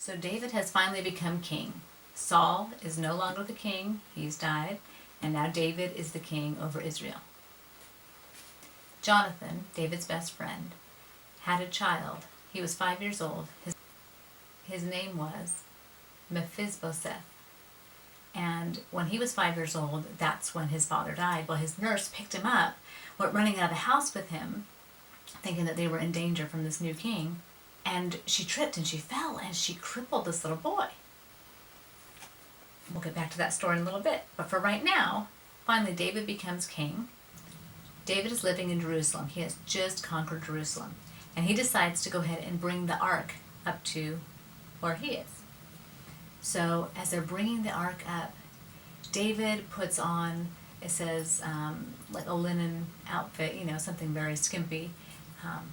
So David has finally become king. Saul is no longer the king, he's died, and now David is the king over Israel. Jonathan, David's best friend, had a child. He was 5 years old. His name was Mephiboseth. And when he was 5 years old, that's when his father died. Well, his nurse picked him up, went running out of the house with him, thinking that they were in danger from this new king. And she tripped and she fell and she crippled this little boy. We'll get back to that story in a little bit. But for right now, finally David becomes king. David is living in Jerusalem. He has just conquered Jerusalem. And he decides to go ahead and bring the ark up to where he is. So as they're bringing the ark up, David puts on, it says, like a linen outfit, something very skimpy,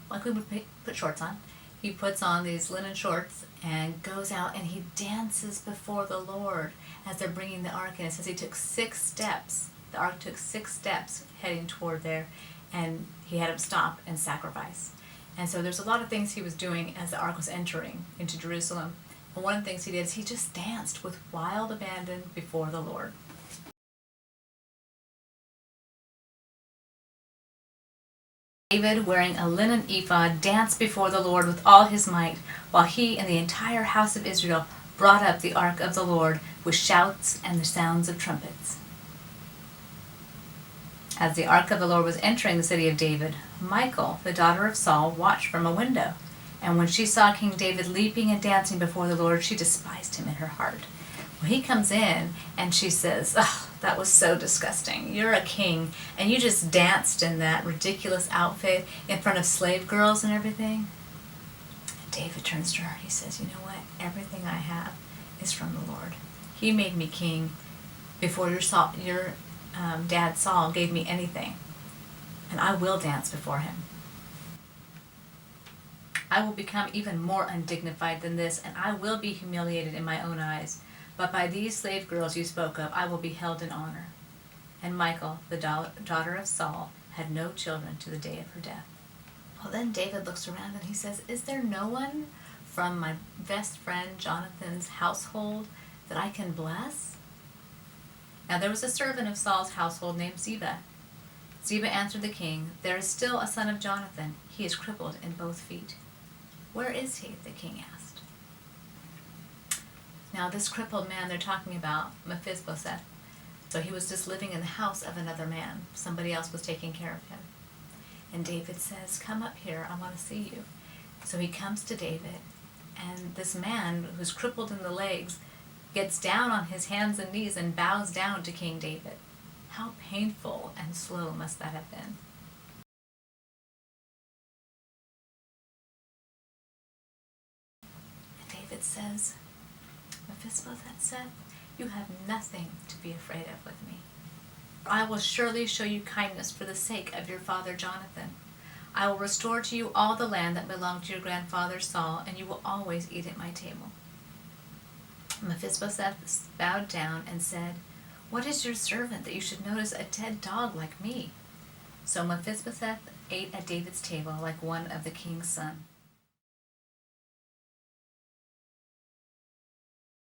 like we would put shorts on. He puts on these linen shorts and goes out and he dances before the Lord as they're bringing the ark in. It says he took 6 steps. The ark took 6 steps heading toward there, and he had him stop and sacrifice. And so there's a lot of things he was doing as the ark was entering into Jerusalem. And one of the things he did is he just danced with wild abandon before the Lord. David, wearing a linen ephod, danced before the Lord with all his might, while he and the entire house of Israel brought up the ark of the Lord with shouts and the sounds of trumpets. As the ark of the Lord was entering the city of David, Michal, the daughter of Saul, watched from a window. And when she saw King David leaping and dancing before the Lord, she despised him in her heart. Well, he comes in and she says, "Oh, that was so disgusting. You're a king and you just danced in that ridiculous outfit in front of slave girls and everything." And David turns to her. He says, "You know what? Everything I have is from the Lord. He made me king before your dad Saul gave me anything. And I will dance before him. I will become even more undignified than this, and I will be humiliated in my own eyes. But by these slave girls you spoke of, I will be held in honor." And Michal, the daughter of Saul, had no children to the day of her death. Well, then David looks around and he says, "Is there no one from my best friend Jonathan's household that I can bless?" Now there was a servant of Saul's household named Ziba. Ziba answered the king, "There is still a son of Jonathan. He is crippled in both feet." "Where is he?" the king asked. Now this crippled man they're talking about, Mephiboseth. So he was just living in the house of another man. Somebody else was taking care of him. And David says, "Come up here, I want to see you." So he comes to David, and this man who's crippled in the legs gets down on his hands and knees and bows down to King David. How painful and slow must that have been? And David says, "Mephiboseth, you have nothing to be afraid of with me. I will surely show you kindness for the sake of your father Jonathan. I will restore to you all the land that belonged to your grandfather Saul, and you will always eat at my table." Mephiboseth bowed down and said, "What is your servant that you should notice a dead dog like me?" So Mephiboseth ate at David's table like one of the king's sons.